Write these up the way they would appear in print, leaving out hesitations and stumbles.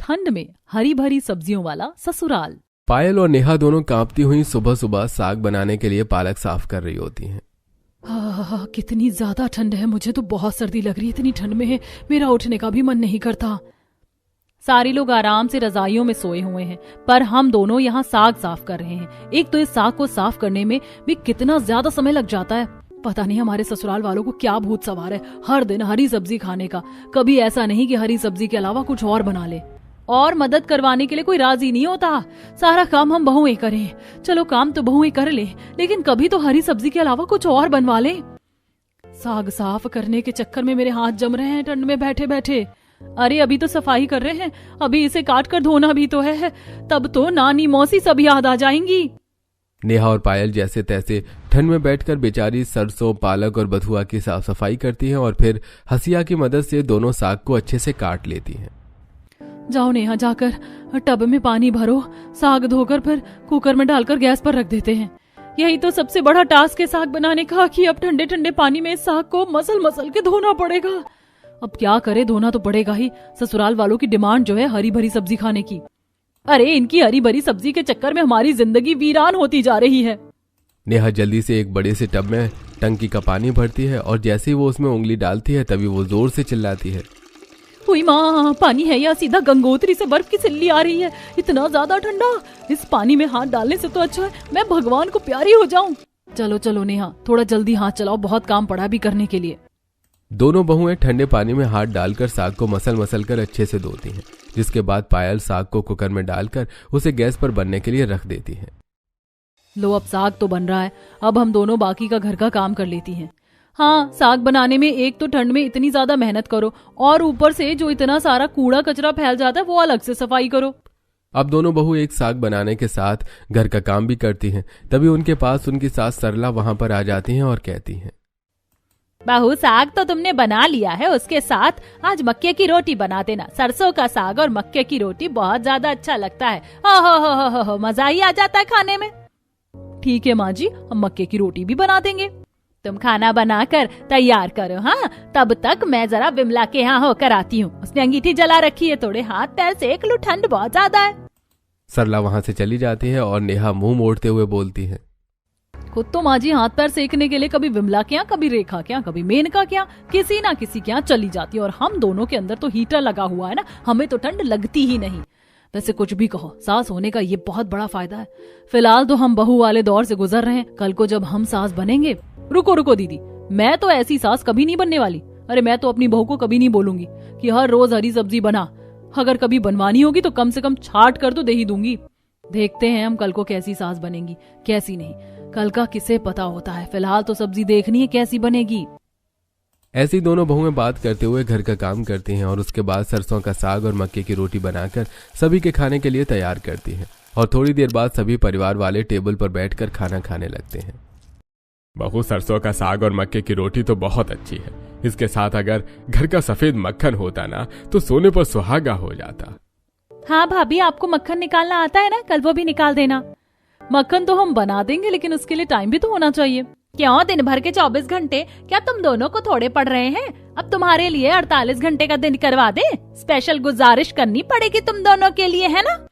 ठंड में हरी भरी सब्जियों वाला ससुराल। पायल और नेहा दोनों कांपती हुई सुबह सुबह साग बनाने के लिए पालक साफ कर रही होती हैं। कितनी ज्यादा ठंड है, मुझे तो बहुत सर्दी लग रही है। इतनी ठंड में है मेरा उठने का भी मन नहीं करता। सारे लोग आराम से रजाइयों में सोए हुए हैं, पर हम दोनों यहाँ साग साफ कर रहे हैं। एक तो इस साग को साफ करने में भी कितना ज्यादा समय लग जाता है। पता नहीं हमारे ससुराल वालों को क्या भूत सवार है, हर दिन हरी सब्जी खाने का। कभी ऐसा नहीं कि हरी सब्जी के अलावा कुछ और बना ले। और मदद करवाने के लिए कोई राजी नहीं होता। सारा काम हम बहुएं करें। चलो काम तो बहुएं कर ले, लेकिन कभी तो हरी सब्जी के अलावा कुछ और बनवा ले। साग साफ करने के चक्कर में मेरे हाथ जम रहे हैं ठंड में बैठे बैठे। अरे अभी तो सफाई कर रहे हैं, अभी इसे काट कर धोना भी तो है। तब तो नानी मौसी सब याद आ जाएंगी। नेहा और पायल जैसे तैसे ठंड में बैठकर बेचारी सरसों, पालक और बथुआ की साफ सफाई करती हैं और फिर हसिया की मदद से दोनों साग को अच्छे से काट लेती हैं। जाओ नेहा, जाकर टब में पानी भरो, साग धोकर फिर कुकर में डालकर गैस पर रख देते हैं। यही तो सबसे बड़ा टास्क है साग बनाने का, कि अब ठंडे ठंडे पानी में इस साग को मसल मसल के धोना पड़ेगा। अब क्या करे, धोना तो पड़ेगा ही। ससुराल वालों की डिमांड जो है हरी भरी सब्जी खाने की। अरे इनकी हरी भरी सब्जी के चक्कर में हमारी जिंदगी वीरान होती जा रही है। नेहा जल्दी से एक बड़े से टब में टंकी का पानी भरती है और जैसे ही वो उसमें उंगली डालती है तभी वो जोर से चिल्लाती है, हुई माँ, पानी है या सीधा गंगोत्री से बर्फ की सिल्ली आ रही है। इतना ज्यादा ठंडा, इस पानी में हाथ डालने से तो अच्छा है मैं भगवान को प्यारी हो जाऊं। चलो चलो नेहा, थोड़ा जल्दी हाथ चलाओ, बहुत काम पड़ा भी करने के लिए। दोनों बहुएं ठंडे पानी में हाथ डालकर साग को मसल मसल कर अच्छे से धोती हैं, जिसके बाद पायल साग को कुकर में डालकर उसे गैस पर बनने के लिए रख देती है। लो अब साग तो बन रहा है, अब हम दोनों बाकी का घर का काम कर लेती हैं। हाँ, साग बनाने में एक तो ठंड में इतनी ज्यादा मेहनत करो और ऊपर से जो इतना सारा कूड़ा कचरा फैल जाता है वो अलग से सफाई करो। अब दोनों बहू एक साग बनाने के साथ घर का काम भी करती हैं। तभी उनके पास उनकी सास सरला वहां पर आ जाती हैं और कहती हैं, बहू साग तो तुमने बना लिया है, उसके साथ आज मक्के की रोटी बना देना। सरसों का साग और मक्के की रोटी बहुत ज्यादा अच्छा लगता है। हो मजा ही आ जाता है खाने में। ठीक है माँ जी, हम मक्के की रोटी भी बना देंगे। तुम खाना बनाकर तैयार करो। हाँ, तब तक मैं जरा विमला के यहाँ होकर आती हूँ। उसने अंगीठी जला रखी है, थोड़े हाथ पैर सेक लूं, ठंड बहुत ज्यादा है। सरला वहाँ से चली जाती है और नेहा मुंह मोड़ते हुए बोलती है, खुद तो माँ जी हाथ पैर सेकने के लिए कभी विमला के यहाँ, कभी रेखा के यहाँ, कभी मेनका के यहाँ, किसी ना किसी के यहाँ चली जाती है। और हम दोनों के अंदर तो हीटर लगा हुआ है ना, हमें तो ठंड लगती ही नहीं। वैसे कुछ भी कहो, सास होने का ये बहुत बड़ा फायदा है। फिलहाल तो हम बहू वाले दौर से गुजर रहे हैं, कल को जब हम सास बनेंगे। रुको दीदी, मैं तो ऐसी सास कभी नहीं बनने वाली। अरे मैं तो अपनी बहू को कभी नहीं बोलूंगी कि हर रोज हरी सब्जी बना। अगर कभी बनवानी होगी तो कम से कम छाट कर तो दे ही दूंगी। देखते हैं हम कल को कैसी सास बनेंगी, कैसी नहीं, कल का किसे पता होता है। फिलहाल तो सब्जी देखनी है कैसी बनेगी। ऐसी दोनों बहुएं बात करते हुए घर का काम करती हैं और उसके बाद सरसों का साग और मक्के की रोटी बनाकर सभी के खाने के लिए तैयार करती हैं। और थोड़ी देर बाद सभी परिवार वाले टेबल पर बैठकर खाना खाने लगते हैं। बहू, सरसों का साग और मक्के की रोटी तो बहुत अच्छी है। इसके साथ अगर घर का सफेद मक्खन होता ना तो सोने पर सुहागा हो जाता। हाँ भाभी, आपको मक्खन निकालना आता है ना, कल वो भी निकाल देना। मक्खन तो हम बना देंगे, लेकिन उसके लिए टाइम भी तो होना चाहिए। क्यों, दिन भर के 24 घंटे क्या तुम दोनों को थोड़े पड़ रहे हैं? अब तुम्हारे लिए 48 घंटे का दिन करवा दे। स्पेशल गुजारिश करनी पड़ेगी तुम दोनों के लिए, है ना।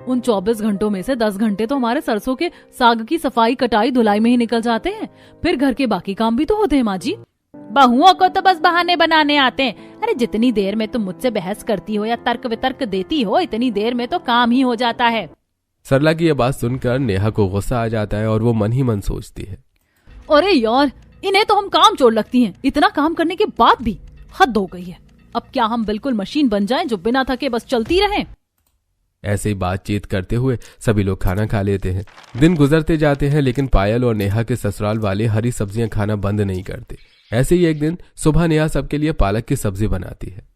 उन 24 घंटों में से 10 घंटे तो हमारे सरसों के साग की सफाई, कटाई, धुलाई में ही निकल जाते हैं। फिर घर के बाकी काम भी तो होते हैं माँ जी। बहुओं को तो बस बहाने बनाने आते हैं। अरे जितनी देर में तुम मुझसे बहस करती हो या तर्क वितर्क देती हो, इतनी देर में तो काम ही हो जाता है। सरला की यह बात सुनकर नेहा को गुस्सा आ जाता है और वो मन ही मन सोचती है, अरे यार, इन्हें तो हम काम चोर लगती हैं। इतना काम करने के बाद भी हद हो गई है। अब क्या हम बिल्कुल मशीन बन जाएं जो बिना थके बस चलती रहें? ऐसे ही बातचीत करते हुए सभी लोग खाना खा लेते हैं। दिन गुजरते जाते हैं, लेकिन पायल और नेहा के ससुराल वाले हरी सब्जियां खाना बंद नहीं करते। ऐसे ही एक दिन सुबह नेहा सबके लिए पालक की सब्जी बनाती है।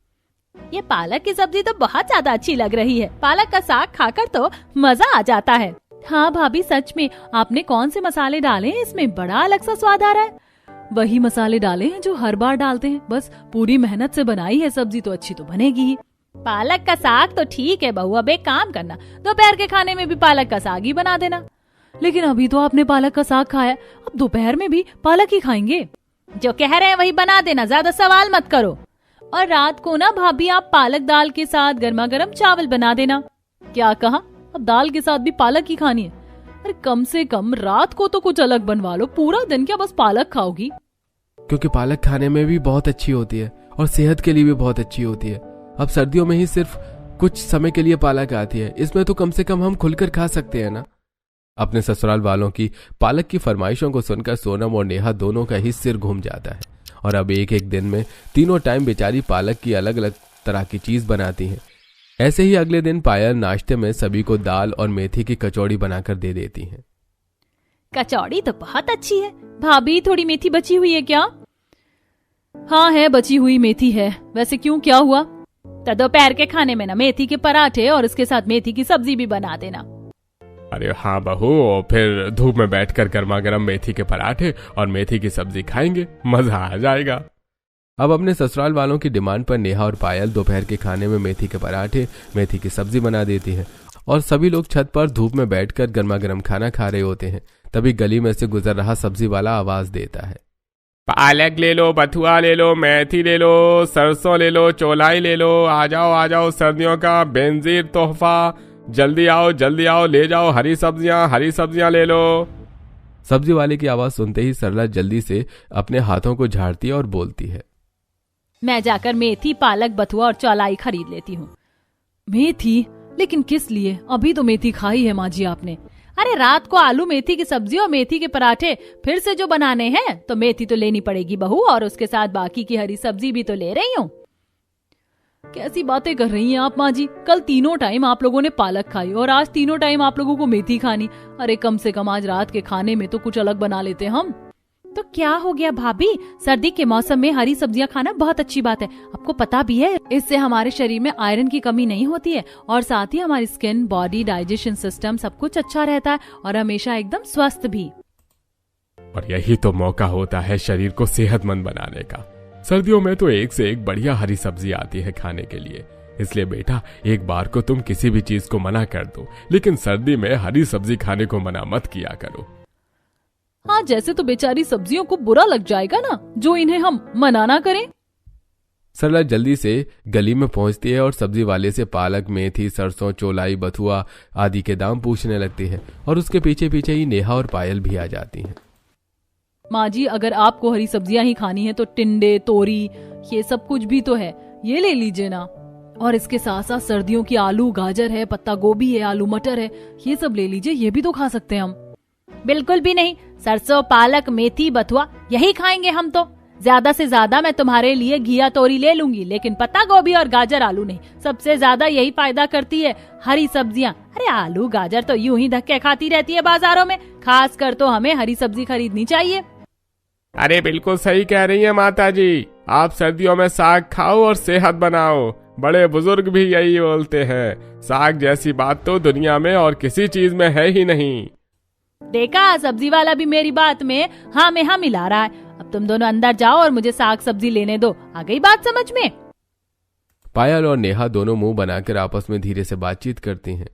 ये पालक की सब्जी तो बहुत ज्यादा अच्छी लग रही है। पालक का साग खाकर तो मजा आ जाता है। हाँ भाभी, सच में आपने कौन से मसाले डाले हैं इसमें? बड़ा अलग सा स्वाद आ रहा है। वही मसाले डाले हैं जो हर बार डालते हैं, बस पूरी मेहनत से बनाई है सब्जी तो अच्छी तो बनेगी ही। पालक का साग तो ठीक है बहू, अब एक काम करना, दोपहर के खाने में भी पालक का साग ही बना देना। लेकिन अभी तो आपने पालक का साग खाया, अब दोपहर में भी पालक ही खाएंगे। जो कह रहे हैं वही बना देना, ज्यादा सवाल मत करो। और रात को ना भाभी आप पालक दाल के साथ गर्मा गर्म चावल बना देना। क्या कहा? अब दाल के साथ भी पालक ही खानी है? अरे कम से कम रात को तो कुछ अलग बनवा लो, पूरा दिन क्या बस पालक खाओगी? क्योंकि पालक खाने में भी बहुत अच्छी होती है और सेहत के लिए भी बहुत अच्छी होती है। अब सर्दियों में ही सिर्फ कुछ समय के लिए पालक आती है, इसमें तो कम से कम हम खुलकर खा सकते हैं ना। अपने ससुराल वालों की पालक की फरमाइशों को सुनकर सोनम और नेहा दोनों का ही सिर घूम जाता है और अब एक एक दिन में तीनों टाइम बेचारी पालक की अलग अलग तरह की चीज बनाती हैं। ऐसे ही अगले दिन पायल नाश्ते में सभी को दाल और मेथी की कचौड़ी बनाकर दे देती हैं। कचौड़ी तो बहुत अच्छी है भाभी, थोड़ी मेथी बची हुई है क्या? हाँ है, बची हुई मेथी है। वैसे क्यों, क्या हुआ? तो दोपहर के खाने में ना मेथी के पराठे और उसके साथ मेथी की सब्जी भी बना देना। अरे हाँ बहू, फिर धूप में बैठकर गर्मा गर्म मेथी के पराठे और मेथी की सब्जी खाएंगे, मजा आ जाएगा। अब अपने ससुराल वालों की डिमांड पर नेहा और पायल दोपहर के खाने में मेथी के पराठे, मेथी की सब्जी बना देती हैं और सभी लोग छत पर धूप में बैठकर गर्मा गर्म खाना खा रहे होते हैं। तभी गली में से गुजर रहा सब्जी वाला आवाज देता है, पालक ले लो, बथुआ ले लो, मेथी ले लो, सरसों ले लो, चौलाई ले लो, आ जाओ सर्दियों का बेनजीर तोहफा, जल्दी आओ, ले जाओ हरी सब्जियां ले लो। सब्जी वाले की आवाज सुनते ही सरला जल्दी से अपने हाथों को झाड़ती है और बोलती है, मैं जाकर मेथी, पालक, बथुआ और चौलाई खरीद लेती हूँ। मेथी? लेकिन किस लिए? अभी तो मेथी खाई है माँ जी आपने। अरे रात को आलू मेथी की सब्जी और मेथी के पराठे फिर से जो बनाने हैं तो मेथी तो लेनी पड़ेगी बहू, और उसके साथ बाकी की हरी सब्जी भी तो ले रही हूँ। कैसी बातें कर रही हैं आप माँ जी? कल तीनों टाइम आप लोगों ने पालक खाई और आज तीनों टाइम आप लोगों को मेथी खानी। अरे कम से कम आज रात के खाने में तो कुछ अलग बना लेते हम। तो क्या हो गया भाभी, सर्दी के मौसम में हरी सब्जियां खाना बहुत अच्छी बात है, आपको पता भी है। इससे हमारे शरीर में आयरन की कमी नहीं होती है और साथ ही हमारी स्किन, बॉडी, डाइजेशन सिस्टम सब कुछ अच्छा रहता है और हमेशा एकदम स्वस्थ भी। और यही तो मौका होता है शरीर को सेहतमंद बनाने का। सर्दियों में तो एक से एक बढ़िया हरी सब्जी आती है खाने के लिए। इसलिए बेटा, एक बार को तुम किसी भी चीज को मना कर दो, लेकिन सर्दी में हरी सब्जी खाने को मना मत किया करो। हाँ, जैसे तो बेचारी सब्जियों को बुरा लग जाएगा ना, जो इन्हें हम मना ना करें। सरला जल्दी से गली में पहुंचती है और सब्जी वाले से पालक, मेथी, सरसों, चौलाई, बथुआ आदि के दाम पूछने लगती है और उसके पीछे पीछे ही नेहा और पायल भी आ जाती हैं। माँ जी, अगर आपको हरी सब्जियां ही खानी है तो टिंडे, तोरी, ये सब कुछ भी तो है, ये ले लीजिए ना। और इसके साथ साथ सर्दियों की आलू, गाजर है, पत्ता गोभी है, आलू मटर है, ये सब ले लीजिए, ये भी तो खा सकते हैं हम। बिल्कुल भी नहीं, सरसों, पालक, मेथी, बथुआ यही खाएंगे हम तो। ज्यादा से ज्यादा मैं तुम्हारे लिए घिया तोरी ले लूंगी, लेकिन पत्ता गोभी और गाजर, आलू नहीं। सबसे ज्यादा यही फायदा करती है हरी सब्जियां। अरे आलू गाजर तो यूं ही धक्के खाती रहती है बाजारों में, खास कर तो हमें हरी सब्जी खरीदनी चाहिए। अरे बिल्कुल सही कह रही है माता जी, आप सर्दियों में साग खाओ और सेहत बनाओ। बड़े बुजुर्ग भी यही बोलते हैं। साग जैसी बात तो दुनिया में और किसी चीज में है ही नहीं। देखा, सब्जी वाला भी मेरी बात में हाँ में हाँ मिला रहा है। अब तुम दोनों अंदर जाओ और मुझे साग सब्जी लेने दो। आ गई बात समझ में? पायल और नेहा दोनों मुंह बनाकर आपस में धीरे से बातचीत करती हैं।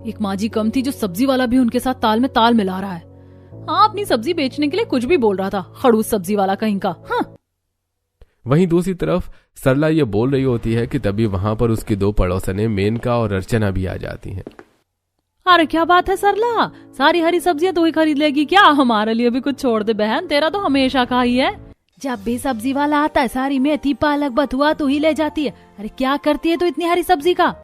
एक माँ जी कम थी जो सब्जी वाला भी उनके साथ ताल में ताल मिला रहा है। हाँ, अपनी सब्जी बेचने के लिए कुछ भी बोल रहा था, खड़ूस सब्जी वाला कहीं का। हाँ। वहीं दूसरी तरफ सरला ये बोल रही होती है कि तभी वहां पर उसकी दो पड़ोसने मेनका और अर्चना भी आ जाती हैं। अरे क्या बात है सरला, सारी हरी सब्जियां तू ही खरीद लेगी क्या? हमारे लिए भी कुछ छोड़ दे बहन, तेरा तो हमेशा का ही है। जब भी सब्जी वाला आता है सारी मेथी, पालक, बथुआ तू ही ले जाती है। अरे क्या करती है तू इतनी हरी सब्जी का?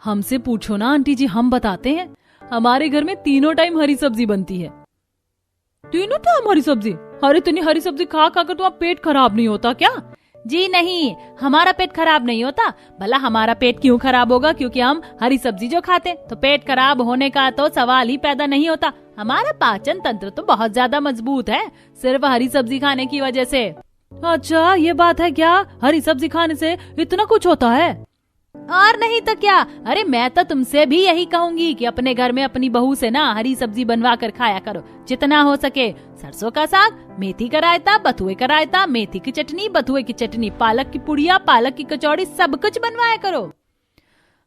हमसे पूछो ना आंटी जी, हम बताते हैं। हमारे घर में तीनों टाइम हरी सब्जी बनती है। तीनों टाइम हरी सब्जी? अरे इतनी हरी सब्जी खा खा कर तुम्हारा पेट खराब नहीं होता क्या? जी नहीं, हमारा पेट खराब नहीं होता। भला हमारा पेट क्यों खराब होगा? क्योंकि हम हरी सब्जी जो खाते, तो पेट खराब होने का तो सवाल ही पैदा नहीं होता। हमारा पाचन तंत्र तो बहुत ज्यादा मजबूत है, सिर्फ हरी सब्जी खाने की वजह से। अच्छा, ये बात है क्या? हरी सब्जी खाने से इतना कुछ होता है? और नहीं तो क्या। अरे मैं तो तुमसे भी यही कहूंगी कि अपने घर में अपनी बहू से ना हरी सब्जी बनवा कर खाया करो, जितना हो सके। सरसों का साग, मेथी का रायता, बथुए का रायता, मेथी की चटनी, बथुए की चटनी, पालक की पुड़िया, पालक की कचौड़ी, सब कुछ बनवाया करो।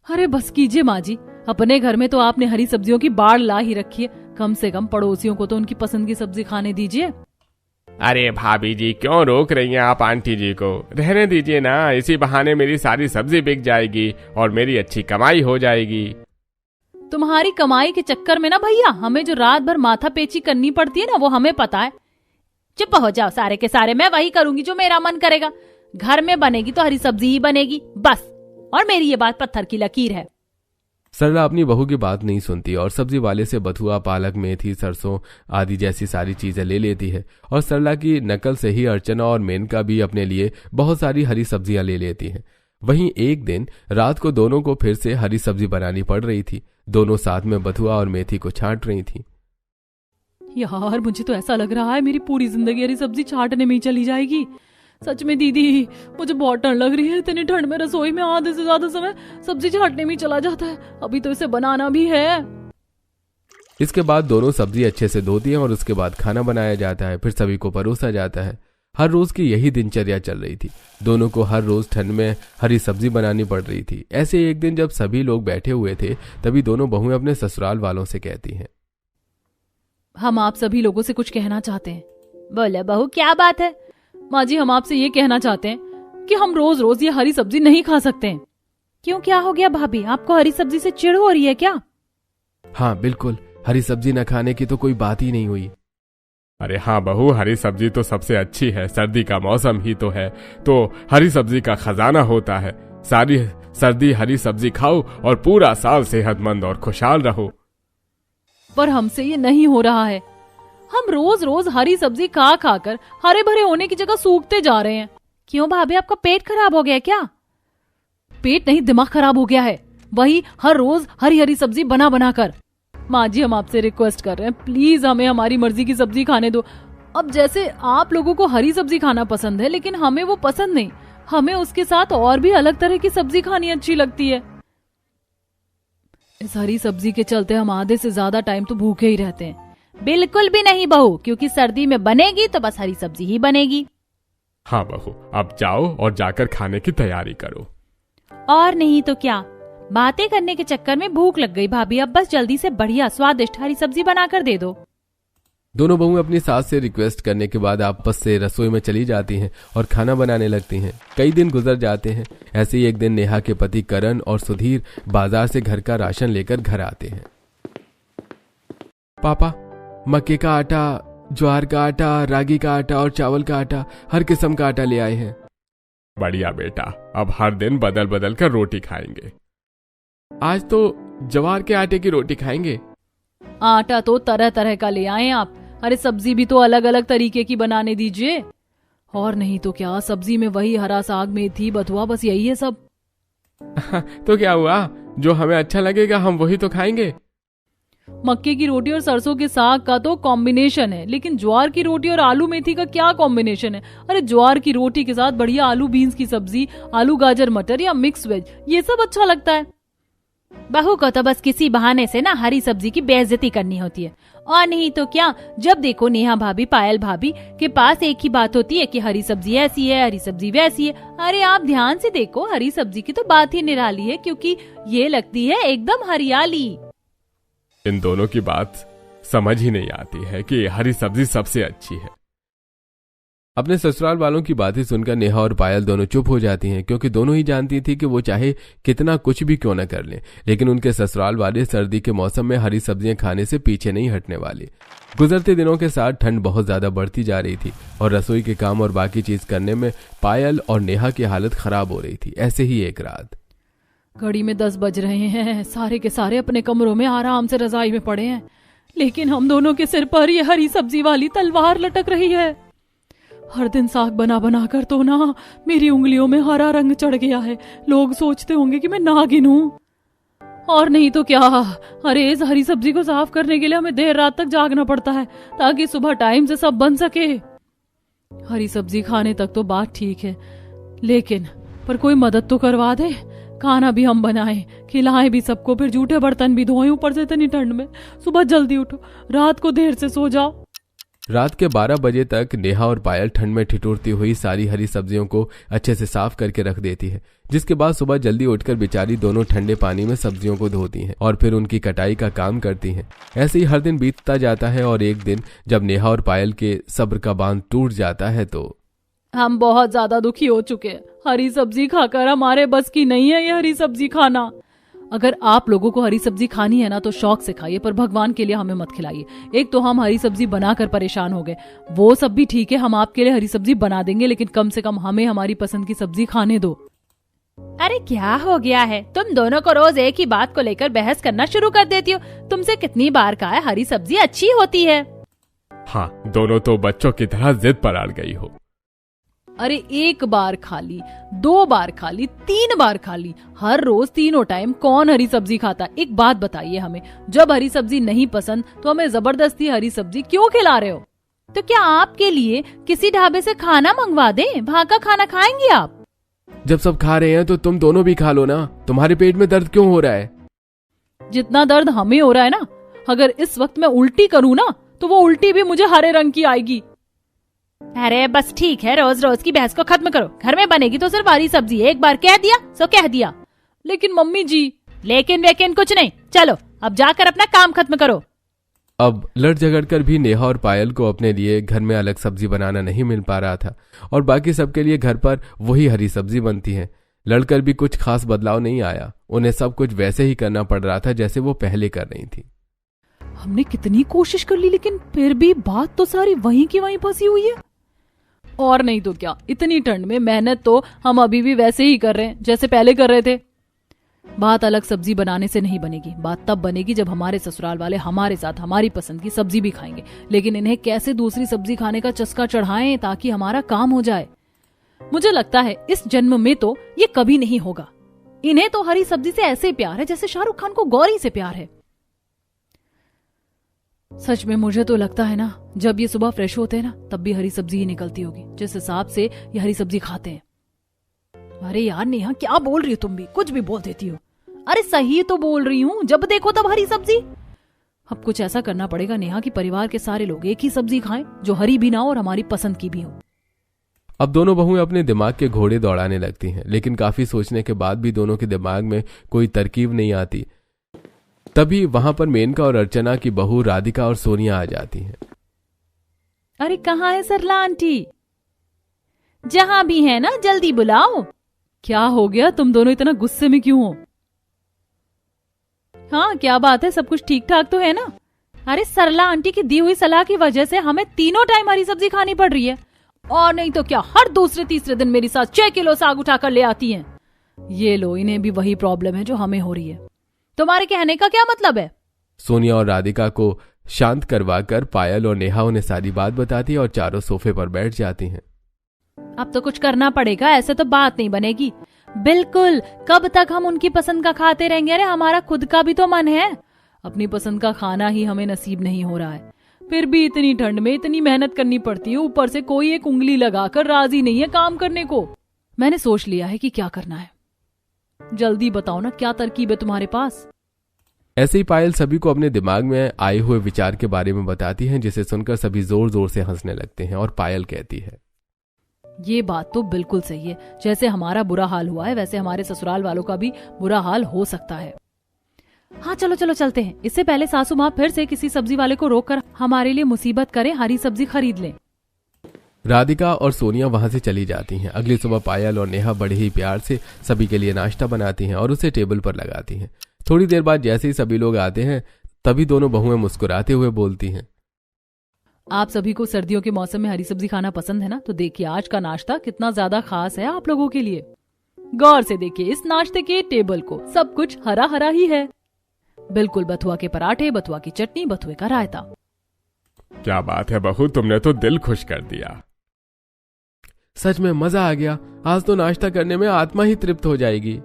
अरे बस कीजिए माँ जी, अपने घर में तो आपने हरी सब्जियों की बाढ़ ला ही रखी है, कम से कम पड़ोसियों को तो उनकी पसंद की सब्जी खाने दीजिए। अरे भाभी जी, क्यों रोक रही हैं आप आंटी जी को? रहने दीजिए ना, इसी बहाने मेरी सारी सब्जी बिक जाएगी और मेरी अच्छी कमाई हो जाएगी। तुम्हारी कमाई के चक्कर में ना भैया, हमें जो रात भर माथा पेची करनी पड़ती है ना, वो हमें पता है। चुप हो जाओ सारे के सारे, मैं वही करूंगी जो मेरा मन करेगा। घर में बनेगी तो हरी सब्जी ही बनेगी बस, और मेरी ये बात पत्थर की लकीर है। सरला अपनी बहू की बात नहीं सुनती और सब्जी वाले से बथुआ, पालक, मेथी, सरसों आदि जैसी सारी चीजें ले लेती है। और सरला की नकल से ही अर्चना और मेनका भी अपने लिए बहुत सारी हरी सब्जियां ले लेती हैं। वहीं एक दिन रात को दोनों को फिर से हरी सब्जी बनानी पड़ रही थी। दोनों साथ में बथुआ और मेथी को छांट रही थी। यार मुझे तो ऐसा लग रहा है मेरी पूरी जिंदगी हरी सब्जी छांटने में ही चली जाएगी। सच में दीदी, मुझे बहुत ठंड लग रही है। इतनी ठंड में रसोई में आधे से ज्यादा समय सब्जी छांटने में ही चला जाता है। अभी तो इसे बनाना भी है। इसके बाद दोनों सब्जी अच्छे से धोती हैं और उसके बाद खाना बनाया जाता है, फिर सभी को परोसा जाता है। हर रोज की यही दिनचर्या चल रही थी। दोनों को हर रोज ठंड में हरी सब्जी बनानी पड़ रही थी। ऐसे एक दिन जब सभी लोग बैठे हुए थे, तभी दोनों बहुएं अपने ससुराल वालों से कहती हैं, हम आप सभी लोगों से कुछ कहना चाहते हैं। बोले बहू, क्या बात है? माँ जी, हम आपसे ये कहना चाहते हैं कि हम रोज रोज ये हरी सब्जी नहीं खा सकते हैं। क्यों, क्या हो गया भाभी? आपको हरी सब्जी से चिढ़ हो रही है क्या? हाँ बिल्कुल, हरी सब्जी न खाने की तो कोई बात ही नहीं हुई। अरे हाँ बहू, हरी सब्जी तो सबसे अच्छी है। सर्दी का मौसम ही तो है, तो हरी सब्जी का खजाना होता है। सारी सर्दी हरी सब्जी खाओ और पूरा साल सेहतमंद और खुशहाल रहो। पर हमसे ये नहीं हो रहा है। हम रोज रोज हरी सब्जी खा खाकर हरे भरे होने की जगह सूखते जा रहे हैं। क्यों भाभी, आपका पेट खराब हो गया क्या? पेट नहीं, दिमाग खराब हो गया है। वही हर रोज हरी हरी सब्जी बना बना कर। माँ जी, हम आपसे रिक्वेस्ट कर रहे हैं, प्लीज हमें हमारी मर्जी की सब्जी खाने दो। अब जैसे आप लोगों को हरी सब्जी खाना पसंद है, लेकिन हमें वो पसंद नहीं। हमें उसके साथ और भी अलग तरह की सब्जी खानी अच्छी लगती है। इस हरी सब्जी के चलते हम आधे से ज्यादा टाइम तो भूखे ही रहते हैं। बिल्कुल भी नहीं बहू, क्योंकि सर्दी में बनेगी तो बस हरी सब्जी ही बनेगी। हाँ बहू, अब जाओ और जाकर खाने की तैयारी करो। और नहीं तो क्या, बातें करने के चक्कर में भूख लग गई भाभी। अब बस जल्दी से बढ़िया स्वादिष्ट हरी सब्जी बनाकर दे दो। दोनों बहुएं अपनी सास से रिक्वेस्ट करने के बाद आपस से रसोई में चली जाती हैं और खाना बनाने लगती हैं। कई दिन गुजर जाते हैं। ऐसे ही एक दिन नेहा के पति करण और सुधीर बाजार से घर का राशन लेकर घर आते हैं। पापा, मक्के का आटा, ज्वार का आटा, रागी का आटा और चावल का आटा, हर किस्म का आटा ले आए हैं। बढ़िया बेटा, अब हर दिन बदल बदल कर रोटी खाएंगे। आज तो ज्वार के आटे की रोटी खाएंगे। आटा तो तरह तरह का ले आए आप। अरे सब्जी भी तो अलग अलग तरीके की बनाने दीजिए। और नहीं तो क्या, सब्जी में वही हरा साग, मेथी, बथुआ, बस यही है सब। तो क्या हुआ, जो हमें अच्छा लगेगा हम वही तो खाएंगे। मक्के की रोटी और सरसों के साग का तो कॉम्बिनेशन है, लेकिन ज्वार की रोटी और आलू मेथी का क्या कॉम्बिनेशन है? अरे ज्वार की रोटी के साथ बढ़िया आलू बीन्स की सब्जी, आलू गाजर मटर या मिक्स वेज, ये सब अच्छा लगता है। बहू को तो बस किसी बहाने से ना हरी सब्जी की बेइज्जती करनी होती है। और नहीं तो क्या, जब देखो नेहा भाभी, पायल भाभी के पास एक ही बात होती है कि हरी सब्जी ऐसी है, हरी सब्जी वैसी है। अरे आप ध्यान से देखो, हरी सब्जी की तो बात ही निराली है, क्योंकि ये लगती है एकदम हरियाली। इन दोनों की बात समझ ही नहीं आती है कि हरी सब्जी सबसे अच्छी है। अपने ससुराल वालों की बातें सुनकर नेहा और पायल दोनों चुप हो जाती हैं, क्योंकि दोनों ही जानती थी कि वो चाहे कितना कुछ भी क्यों न कर लें, लेकिन उनके ससुराल वाले सर्दी के मौसम में हरी सब्जियां खाने से पीछे नहीं हटने वाले। गुजरते दिनों के साथ ठंड बहुत ज्यादा बढ़ती जा रही थी और रसोई के काम और बाकी चीज करने में पायल और नेहा की हालत खराब हो रही थी। ऐसे ही एक रात, घड़ी में 10 बज रहे हैं। सारे के सारे अपने कमरों में आराम से रजाई में पड़े हैं, लेकिन हम दोनों के सिर पर ये हरी सब्जी वाली तलवार लटक रही है। हर दिन साग बना बना कर तो ना मेरी उंगलियों में हरा रंग चढ़ गया है। लोग सोचते होंगे कि मैं नागिन हूं। और नहीं तो क्या, अरे इस हरी सब्जी को साफ करने के लिए हमें देर रात तक जागना पड़ता है ताकि सुबह टाइम से सब बन सके। हरी सब्जी खाने तक तो बात ठीक है, लेकिन पर कोई मदद तो करवा दे। खाना भी हम बनाएं, खिलाएं भी सबको, फिर जूठे बर्तन भी धोएं ऊपर से इतनी ठंड में। सुबह जल्दी उठो, रात को देर से सो जाओ। रात के 12 बजे तक नेहा और पायल ठंड में ठिठुरती हुई सारी हरी सब्जियों को अच्छे से साफ करके रख देती है, जिसके बाद सुबह जल्दी उठकर बेचारी दोनों ठंडे पानी में सब्जियों को धोती हैं और फिर उनकी कटाई का काम करती हैं। ऐसे ही हर दिन बीतता जाता है और एक दिन जब नेहा और पायल के सब्र का बांध टूट जाता है तो हम बहुत ज्यादा दुखी हो चुके हैं। हरी सब्जी खाकर हमारे बस की नहीं है ये हरी सब्जी खाना। अगर आप लोगों को हरी सब्जी खानी है ना तो शौक से खाइए, पर भगवान के लिए हमें मत खिलाइए। एक तो हम हरी सब्जी बनाकर परेशान हो गए, वो सब भी ठीक है, हम आपके लिए हरी सब्जी बना देंगे, लेकिन कम से कम हमें हमारी पसंद की सब्जी खाने दो। अरे क्या हो गया है, तुम दोनों को रोज एक ही बात को लेकर बहस करना शुरू कर देती हो। तुमसे कितनी बार कहा है हरी सब्जी अच्छी होती है। हाँ, दोनों तो बच्चों की तरह जिद पर अड़ गई हो। अरे एक बार खा ली, 2 बार खा ली, 3 बार खा ली, हर रोज तीनों टाइम कौन हरी सब्जी खाता? एक बात बताइए हमें, जब हरी सब्जी नहीं पसंद तो हमें जबरदस्ती हरी सब्जी क्यों खिला रहे हो? तो क्या आपके लिए किसी ढाबे से खाना मंगवा दें? वहाँ का खाना खाएंगे आप? जब सब खा रहे हैं तो तुम दोनों भी खा लो ना। तुम्हारे पेट में दर्द क्यों हो रहा है? जितना दर्द हमें हो रहा है ना, अगर इस वक्त मैं उल्टी करूँ ना तो वो उल्टी भी मुझे हरे रंग की आएगी। अरे बस ठीक है, रोज रोज की बहस को खत्म करो। घर में बनेगी तो सिर्फ हरी सब्जी, एक बार कह दिया सो कह दिया। लेकिन मम्मी जी। लेकिन वेकिन कुछ नहीं, चलो अब जाकर अपना काम खत्म करो। अब लड़ झगड़ कर भी नेहा और पायल को अपने लिए घर में अलग सब्जी बनाना नहीं मिल पा रहा था और बाकी सबके लिए घर पर वही हरी सब्जी बनती है। लड़कर भी कुछ खास बदलाव नहीं आया, उन्हें सब कुछ वैसे ही करना पड़ रहा था जैसे वो पहले कर रही थी। हमने कितनी कोशिश कर ली लेकिन फिर भी बात तो सारी वहीं की वहीं फंसी हुई है। और नहीं तो क्या, इतनी ठंड में मेहनत तो हम अभी भी वैसे ही कर रहे हैं जैसे पहले कर रहे थे। बात अलग सब्जी बनाने से नहीं बनेगी, बात तब बनेगी जब हमारे ससुराल वाले हमारे साथ हमारी पसंद की सब्जी भी खाएंगे, लेकिन इन्हें कैसे दूसरी सब्जी खाने का चस्का चढ़ाएं ताकि हमारा काम हो जाए। मुझे लगता है इस जन्म में तो ये कभी नहीं होगा। इन्हें तो हरी सब्जी से ऐसे प्यार है जैसे शाहरुख खान को गौरी से प्यार है। सच में मुझे तो लगता है ना, जब ये सुबह फ्रेश होते हैं ना तब भी हरी सब्जी ही निकलती होगी, जिस हिसाब से ये हरी सब्जी खाते हैं। अरे यार नेहा, क्या बोल रही हो तुम भी? कुछ भी बोल देती हो। अरे सही तो बोल रही हूँ, जब देखो तब हरी सब्जी। अब कुछ ऐसा करना पड़ेगा नेहा कि परिवार के सारे लोग एक ही सब्जी खाएं जो हरी भी ना हो और हमारी पसंद की भी हो। अब दोनों बहुएं अपने दिमाग के घोड़े दौड़ाने लगती हैं, लेकिन काफी सोचने के बाद भी दोनों के दिमाग में कोई तरकीब नहीं आती। तभी वहां पर मेनका और अर्चना की बहू राधिका और सोनिया आ जाती हैं। अरे कहाँ है सरला आंटी? जहां भी है ना जल्दी बुलाओ। क्या हो गया, तुम दोनों इतना गुस्से में क्यों हो? हाँ क्या बात है, सब कुछ ठीक ठाक तो है ना? अरे सरला आंटी की दी हुई सलाह की वजह से हमें तीनों टाइम हरी सब्जी खानी पड़ रही है, और नहीं तो क्या हर दूसरे तीसरे दिन मेरी सास 6 किलो साग उठाकर ले आती हैं। ये लो, इन्हें भी वही प्रॉब्लम है जो हमें हो रही है। तुम्हारे कहने का क्या मतलब है? सोनिया और राधिका को शांत करवाकर पायल और नेहा उन्हें सारी बात बताती है और चारों सोफे पर बैठ जाती हैं। अब तो कुछ करना पड़ेगा, ऐसे तो बात नहीं बनेगी। बिल्कुल, कब तक हम उनकी पसंद का खाते रहेंगे? अरे हमारा खुद का भी तो मन है। अपनी पसंद का खाना ही हमें नसीब नहीं हो रहा है, फिर भी इतनी ठंड में इतनी मेहनत करनी पड़ती है, ऊपर से कोई एक उंगली लगाकर राजी नहीं है काम करने को। मैंने सोच लिया है कि क्या करना है, जल्दी बताओ ना, क्या तरकीब है तुम्हारे पास? ऐसे ही पायल सभी को अपने दिमाग में आए हुए विचार के बारे में बताती हैं, जिसे सुनकर सभी जोर जोर से हंसने लगते हैं और पायल कहती है, ये बात तो बिल्कुल सही है, जैसे हमारा बुरा हाल हुआ है वैसे हमारे ससुराल वालों का भी बुरा हाल हो सकता है। हाँ चलो चलो चलते हैं, इससे पहले सासू माँ फिर से किसी सब्जी वाले को रोककर हमारे लिए मुसीबत करें, हरी सब्जी खरीद लें। राधिका और सोनिया वहां से चली जाती हैं। अगली सुबह पायल और नेहा बड़े ही प्यार से सभी के लिए नाश्ता बनाती हैं और उसे टेबल पर लगाती हैं। थोड़ी देर बाद जैसे ही सभी लोग आते हैं तभी दोनों बहुएं मुस्कुराते हुए बोलती हैं, आप सभी को सर्दियों के मौसम में हरी सब्जी खाना पसंद है ना, तो देखिए आज का नाश्ता कितना ज्यादा खास है आप लोगों के लिए। गौर से देखिए इस नाश्ते के टेबल को, सब कुछ हरा हरा ही है। बिल्कुल बथुआ के पराठे, बथुआ की चटनी, बथुए का रायता। क्या बात है बहू, तुमने तो दिल खुश कर दिया। सच में मजा आ गया, आज तो नाश्ता करने में आत्मा ही तृप्त हो जाएगी।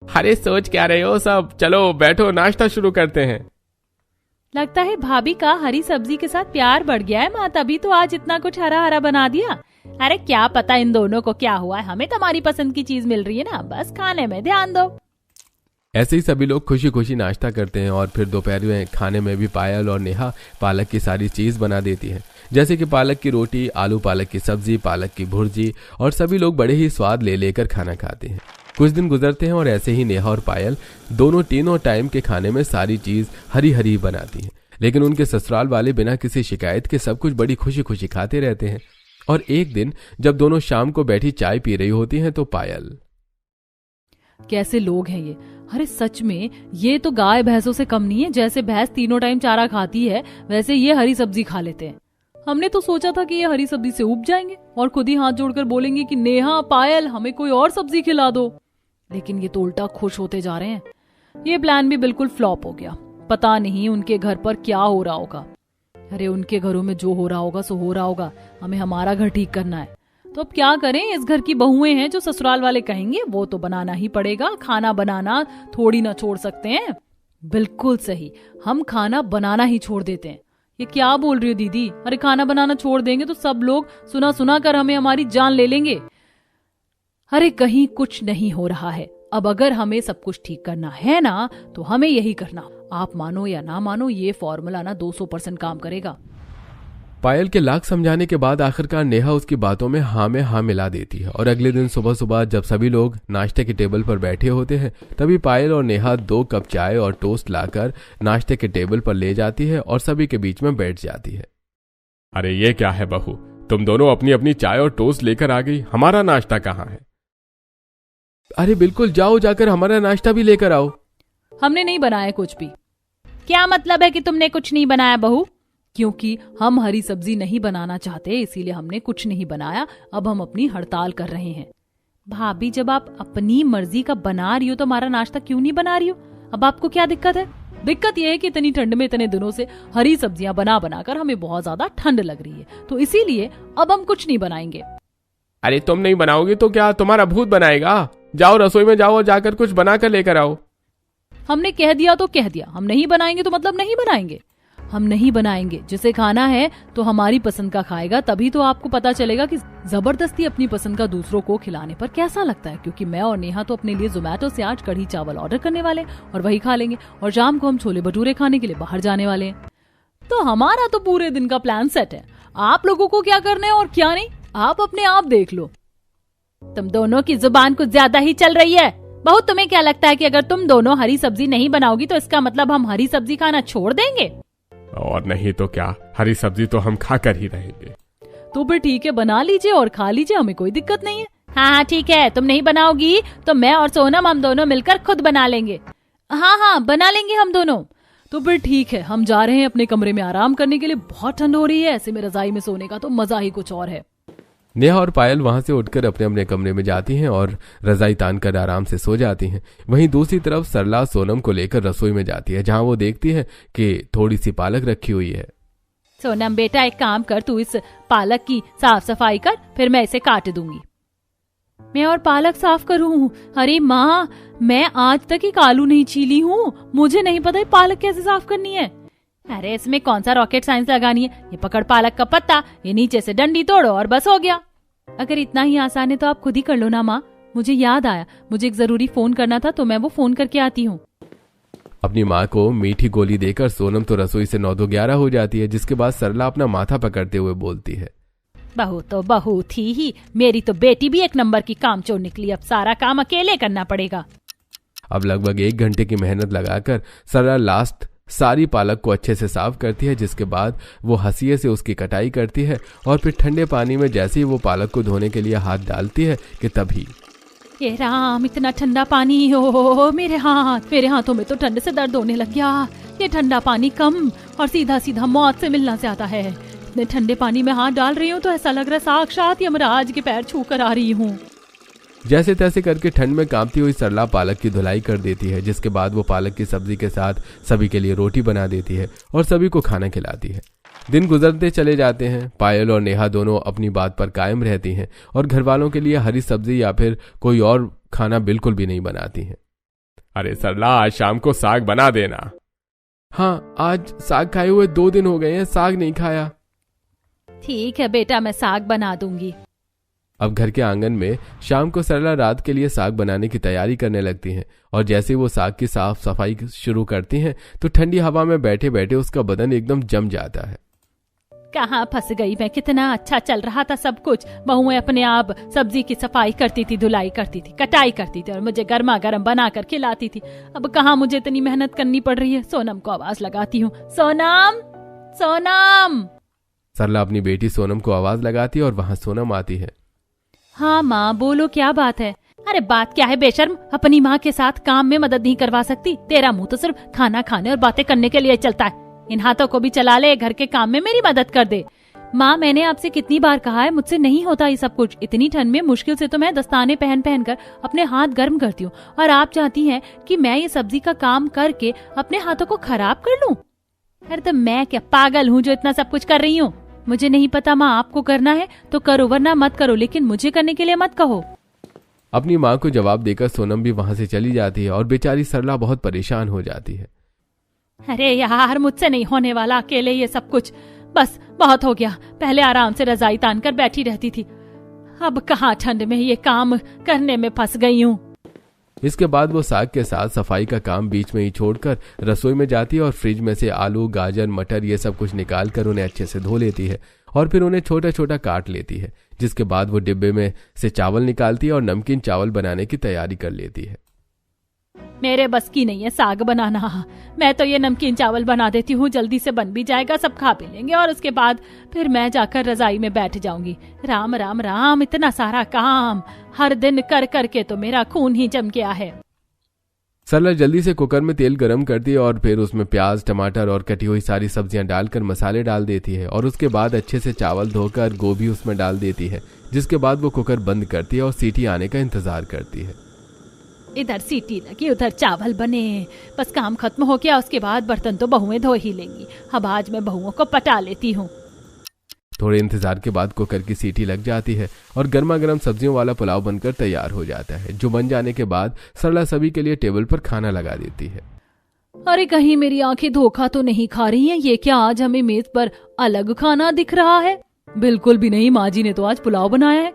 अरे सोच क्या रहे हो सब, चलो बैठो नाश्ता शुरू करते हैं। लगता है भाभी का हरी सब्जी के साथ प्यार बढ़ गया है माँ, तभी तो आज इतना कुछ हरा हरा बना दिया। अरे क्या पता इन दोनों को क्या हुआ है, हमें तो हमारी पसंद की चीज मिल रही है ना, बस खाने में ध्यान दो। ऐसे ही सभी लोग खुशी खुशी नाश्ता करते हैं और फिर दोपहर में खाने में भी पायल और नेहा पालक की सारी चीज बना देती हैं, जैसे कि पालक की रोटी, आलू पालक की सब्जी, पालक की भुर्जी, और सभी लोग बड़े ही स्वाद ले लेकर खाना खाते हैं। कुछ दिन गुजरते हैं और ऐसे ही नेहा और पायल दोनों तीनों टाइम के खाने में सारी चीज हरी हरी बनाती हैं, लेकिन उनके ससुराल वाले बिना किसी शिकायत के सब कुछ बड़ी खुशी खुशी खाते रहते हैं। और एक दिन जब दोनों शाम को बैठी चाय पी रही होती हैं तो पायल, कैसे लोग हैं ये, अरे सच में ये तो गाय भैंसों से कम नहीं है। जैसे भैंस तीनों टाइम चारा खाती है वैसे ये हरी सब्जी खा लेते हैं। हमने तो सोचा था कि ये हरी सब्जी से उब जाएंगे और खुद ही हाथ जोड़कर बोलेंगे कि नेहा, पायल, हमें कोई और सब्जी खिला दो, लेकिन ये तो उल्टा खुश होते जा रहे हैं। ये प्लान भी बिल्कुल फ्लॉप हो गया। पता नहीं उनके घर पर क्या हो रहा होगा। अरे उनके घरों में जो हो रहा होगा सो हो रहा होगा, हमें हमारा घर ठीक करना है। तो अब क्या करें, इस घर की बहुएं हैं, जो ससुराल वाले कहेंगे वो तो बनाना ही पड़ेगा। खाना बनाना थोड़ी ना छोड़ सकते हैं। बिल्कुल सही, हम खाना बनाना ही छोड़ देते हैं। ये क्या बोल रही हो दीदी? अरे खाना बनाना छोड़ देंगे तो सब लोग सुना सुना कर हमें हमारी जान ले लेंगे। अरे कहीं कुछ नहीं हो रहा है। अब अगर हमें सब कुछ ठीक करना है ना तो हमें यही करना। आप मानो या ना मानो, ये फॉर्मूला ना 200% काम करेगा। पायल के लाख समझाने के बाद आखिरकार नेहा उसकी बातों में हाँ मिला देती है। और अगले दिन सुबह सुबह जब सभी लोग नाश्ते के टेबल पर बैठे होते हैं तभी पायल और नेहा 2 कप चाय और टोस्ट लाकर नाश्ते के टेबल पर ले जाती है और सभी के बीच में बैठ जाती है। अरे ये क्या है बहू, तुम दोनों अपनी अपनी चाय और टोस्ट लेकर आ गई, हमारा नाश्ता कहाँ है? अरे बिल्कुल, जाओ जाकर हमारा नाश्ता भी लेकर आओ। हमने नहीं बनाया कुछ भी। क्या मतलब है कि तुमने कुछ नहीं बनाया बहू? क्योंकि हम हरी सब्जी नहीं बनाना चाहते इसीलिए हमने कुछ नहीं बनाया। अब हम अपनी हड़ताल कर रहे हैं। भाभी, जब आप अपनी मर्जी का बना रही हो तो हमारा नाश्ता क्यों नहीं बना रही हो? अब आपको क्या दिक्कत है? दिक्कत यह है कि इतनी ठंड में इतने दिनों से हरी सब्जियां बना बनाकर हमें बहुत ज्यादा ठंड लग रही है, तो इसीलिए अब हम कुछ नहीं बनाएंगे। अरे तुम नहीं बनाओगी तो क्या तुम्हारा भूत बनाएगा? जाओ रसोई में जाओ और जाकर कुछ बनाकर लेकर आओ। हमने कह दिया तो कह दिया, हम नहीं बनाएंगे तो मतलब नहीं बनाएंगे। हम नहीं बनाएंगे। जिसे खाना है तो हमारी पसंद का खाएगा, तभी तो आपको पता चलेगा कि जबरदस्ती अपनी पसंद का दूसरों को खिलाने पर कैसा लगता है। क्योंकि मैं और नेहा तो अपने लिए जोमेटो से आज कढ़ी चावल ऑर्डर करने वाले और वही खा लेंगे, और शाम को हम छोले भटूरे खाने के लिए बाहर जाने वाले हैं। तो हमारा तो पूरे दिन का प्लान सेट है। आप लोगों को क्या करना है और क्या नहीं, आप अपने आप देख लो। तुम दोनों की जुबान कुछ ज्यादा ही चल रही है। बहू, तुम्हें क्या लगता है कि अगर तुम दोनों हरी सब्जी नहीं बनाओगी तो इसका मतलब हम हरी सब्जी खाना छोड़ देंगे? और नहीं तो क्या, हरी सब्जी तो हम खाकर ही रहेंगे। तो फिर ठीक है, बना लीजिए और खा लीजिए, हमें कोई दिक्कत नहीं है। हाँ ठीक है, तुम नहीं बनाओगी तो मैं और सोनम हम दोनों मिलकर खुद बना लेंगे। हाँ बना लेंगे हम दोनों। तो फिर ठीक है, हम जा रहे हैं अपने कमरे में आराम करने के लिए। बहुत ठंड हो रही है, ऐसे में रजाई में सोने का तो मजा ही कुछ और है। नेहा और पायल वहां से उठकर अपने अपने कमरे में जाती हैं और रजाई तानकर आराम से सो जाती हैं। वहीं दूसरी तरफ सरला सोनम को लेकर रसोई में जाती है, जहां वो देखती है कि थोड़ी सी पालक रखी हुई है। सोनम बेटा, एक काम कर, तू इस पालक की साफ सफाई कर, फिर मैं इसे काट दूंगी। मैं और पालक साफ करूं? अरे माँ, मैं आज तक एक आलू नहीं छीली हूँ, मुझे नहीं पता पालक कैसे साफ करनी है। अरे इसमें कौन सा रॉकेट साइंस लगानी है? ये पकड़ पालक का पत्ता, ये नीचे से डंडी तोड़ो और बस हो गया। अगर इतना ही आसान है तो आप खुद ही कर लो ना माँ। मुझे याद आया, मुझे एक जरूरी फोन करना था, तो मैं वो फोन करके आती हूँ। अपनी माँ को मीठी गोली देकर सोनम तो रसोई से 9-11 हो जाती है, जिसके बाद सरला अपना माथा पकड़ते हुए बोलती है, बहू तो बहू थी ही, मेरी तो बेटी भी एक नंबर की कामचोर निकली। अब सारा काम अकेले करना पड़ेगा। अब लगभग 1 घंटे की मेहनत लगाकर सरला लास्ट सारी पालक को अच्छे से साफ करती है, जिसके बाद वो हंसिये से उसकी कटाई करती है और फिर ठंडे पानी में जैसे ही वो पालक को धोने के लिए हाथ डालती है कि तभी ये राम, इतना ठंडा पानी, हो मेरे हाथों में तो ठंड से दर्द होने लग गया। ये ठंडा पानी कम और सीधा सीधा मौत से मिलना चाहता है। इतने ठंडे पानी में हाथ डाल रही हूँ तो ऐसा लग रहा है साक्षात यमराज के पैर छू कर आ रही हूँ। जैसे तैसे करके ठंड में कांपती हुई सरला पालक की धुलाई कर देती है, जिसके बाद वो पालक की सब्जी के साथ सभी के लिए रोटी बना देती है और सभी को खाना खिलाती है। दिन गुजरते चले जाते हैं। पायल और नेहा दोनों अपनी बात पर कायम रहती हैं और घर वालों के लिए हरी सब्जी या फिर कोई और खाना बिल्कुल भी नहीं बनाती हैं। अरे सरला, आज शाम को साग बना देना। हाँ, आज साग खाए हुए 2 दिन हो गए हैं, साग नहीं खाया। ठीक है बेटा, मैं साग बना दूंगी। अब घर के आंगन में शाम को सरला रात के लिए साग बनाने की तैयारी करने लगती हैं और जैसे वो साग की साफ सफाई शुरू करती हैं तो ठंडी हवा में बैठे बैठे उसका बदन एकदम जम जाता है। कहाँ फंस गई मैं, कितना अच्छा चल रहा था सब कुछ। बहुएं अपने आप सब्जी की सफाई करती थी, धुलाई करती थी, कटाई करती थी और मुझे गर्मा गर्म बना कर खिलाती थी। अब कहाँ मुझे इतनी मेहनत करनी पड़ रही है। सोनम को आवाज लगाती हूँ, सोनम सोनम। सरला अपनी बेटी सोनम को आवाज लगाती है और वहाँ सोनम आती है। हाँ माँ बोलो, क्या बात है? अरे बात क्या है बेशर्म, अपनी माँ के साथ काम में मदद नहीं करवा सकती? तेरा मुंह तो सिर्फ खाना खाने और बातें करने के लिए चलता है। इन हाथों को भी चला ले, घर के काम में मेरी मदद कर दे। माँ मैंने आपसे कितनी बार कहा है, मुझसे नहीं होता ये सब कुछ। इतनी ठंड में मुश्किल से तो मैं दस्ताने पहन पहन कर अपने हाथ गर्म करती हूँ और आप चाहती हैं कि मैं ये सब्जी का काम करके अपने हाथों को खराब कर लूँ? अरे तो मैं क्या पागल हूँ जो इतना सब कुछ कर रही हूँ? मुझे नहीं पता माँ, आपको करना है तो करो वरना मत करो, लेकिन मुझे करने के लिए मत कहो। अपनी माँ को जवाब देकर सोनम भी वहाँ से चली जाती है और बेचारी सरला बहुत परेशान हो जाती है। अरे यार मुझसे नहीं होने वाला अकेले ये सब कुछ, बस बहुत हो गया। पहले आराम से रजाई तान कर बैठी रहती थी, अब कहाँ ठंड में ये काम करने में फंस गई हूँ। इसके बाद वो साग के साथ सफाई का काम बीच में ही छोड़कर रसोई में जाती है और फ्रिज में से आलू, गाजर, मटर ये सब कुछ निकाल कर उन्हें अच्छे से धो लेती है और फिर उन्हें छोटा छोटा काट लेती है। जिसके बाद वो डिब्बे में से चावल निकालती है और नमकीन चावल बनाने की तैयारी कर लेती है। मेरे बस की नहीं है साग बनाना, मैं तो ये नमकीन चावल बना देती हूँ, जल्दी से बन भी जाएगा, सब खा पी लेंगे और उसके बाद फिर मैं जाकर रजाई में बैठ जाऊंगी। राम राम राम, इतना सारा काम हर दिन कर करके तो मेरा खून ही जम गया है। सरला जल्दी से कुकर में तेल गरम करती है और फिर उसमें प्याज, टमाटर और कटी हुई सारी सब्जियां डालकर मसाले डाल देती है और उसके बाद अच्छे से चावल धोकर गोभी उसमें डाल देती है। जिसके बाद वो कुकर बंद करती है और सीटी आने का इंतजार करती है। इधर सीटी लगी उधर चावल बने, बस काम खत्म हो गया। उसके बाद बर्तन तो बहुएं धो ही लेंगी। अब आज मैं बहुओं को पटा लेती हूँ। थोड़े इंतजार के बाद कुकर की सीटी लग जाती है और गर्मा गर्म सब्जियों वाला पुलाव बनकर तैयार हो जाता है, जो बन जाने के बाद सरला सभी के लिए टेबल पर खाना लगा देती है। अरे कहीं मेरी आंखें धोखा तो नहीं खा रही हैं? ये क्या आज हमें मेज पर अलग खाना दिख रहा है? बिल्कुल भी नहीं, माँ जी ने तो आज पुलाव बनाया है।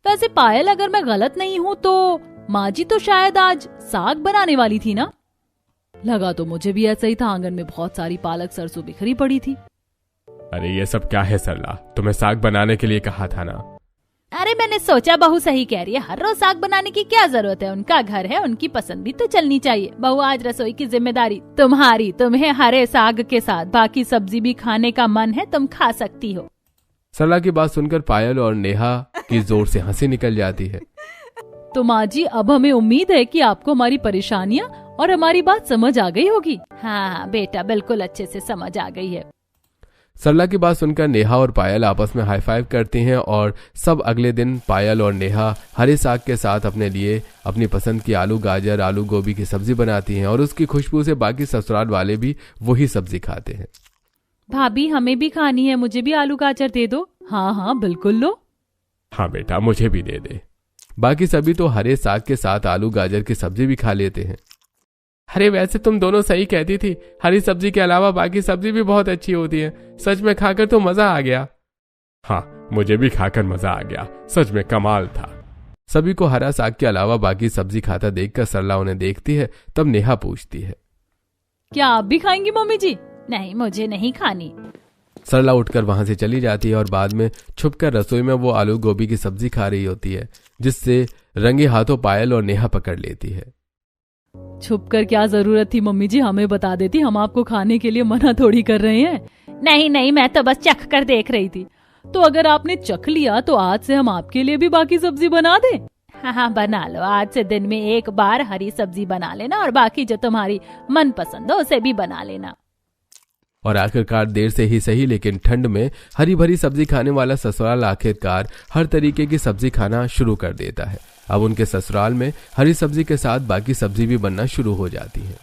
वैसे पायल, अगर मैं गलत नहीं हूँ तो माँ जी तो शायद आज साग बनाने वाली थी ना? लगा तो मुझे भी ऐसा ही था, आंगन में बहुत सारी पालक सरसों बिखरी पड़ी थी। अरे ये सब क्या है सरला, तुम्हें साग बनाने के लिए कहा था ना। अरे मैंने सोचा बहू सही कह रही है, हर रोज साग बनाने की क्या जरूरत है? उनका घर है, उनकी पसंद भी तो चलनी चाहिए। बहू आज रसोई की जिम्मेदारी तुम्हारी। तुम्हें हरे साग के साथ बाकी सब्जी भी खाने का मन है, तुम खा सकती हो। सरला की बात सुनकर पायल और नेहा की जोर से हंसी निकल जाती है। तो माँ जी, अब हमें उम्मीद है कि आपको हमारी परेशानियाँ और हमारी बात समझ आ गई होगी। हाँ बेटा, बिल्कुल अच्छे से समझ आ गई है। सरला की बात सुनकर नेहा और पायल आपस में हाई फाइव करती हैं और सब अगले दिन पायल और नेहा हरे साग के साथ अपने लिए अपनी पसंद की आलू गाजर, आलू गोभी की सब्जी बनाती हैं और उसकी खुशबू से बाकी ससुराल वाले भी वही सब्जी खाते हैं। भाभी हमें भी खानी है, मुझे भी आलू गाजर दे दो। हाँ हाँ बिल्कुल लो। हाँ बेटा, मुझे भी दे दे। बाकी सभी तो हरे साग के साथ आलू गाजर की सब्जी भी खा लेते हैं। अरे वैसे तुम दोनों सही कहती थी, हरी सब्जी के अलावा बाकी सब्जी भी बहुत अच्छी होती है। सच में खाकर तो मजा आ गया। हाँ, मुझे भी खाकर मजा आ गया, सच में कमाल था। सभी को हरा साग के अलावा बाकी सब्जी खाता देखकर सरला उन्हें देखती है। तब नेहा पूछती है, क्या आप भी खाएंगी मम्मी जी? नहीं, मुझे नहीं खानी। सरला उठकर वहां से चली जाती है और बाद में छुपकर रसोई में वो आलू गोभी की सब्जी खा रही होती है, जिससे रंगे हाथों पायल और नेहा पकड़ लेती है। छुपकर क्या जरूरत थी मम्मी जी, हमें बता देती, हम आपको खाने के लिए मना थोड़ी कर रहे हैं। नहीं नहीं, मैं तो बस चख कर देख रही थी। तो अगर आपने चख लिया तो आज से हम आपके लिए भी बाकी सब्जी बना दें? हाँ बना लो। आज से दिन में एक बार हरी सब्जी बना लेना और बाकी जो तुम्हारी मनपसंद हो उसे भी बना लेना। और आखिरकार देर से ही सही, लेकिन ठंड में हरी भरी सब्जी खाने वाला ससुराल आखिरकार हर तरीके की सब्जी खाना शुरू कर देता है। अब उनके ससुराल में हरी सब्जी के साथ बाकी सब्जी भी बनना शुरू हो जाती है।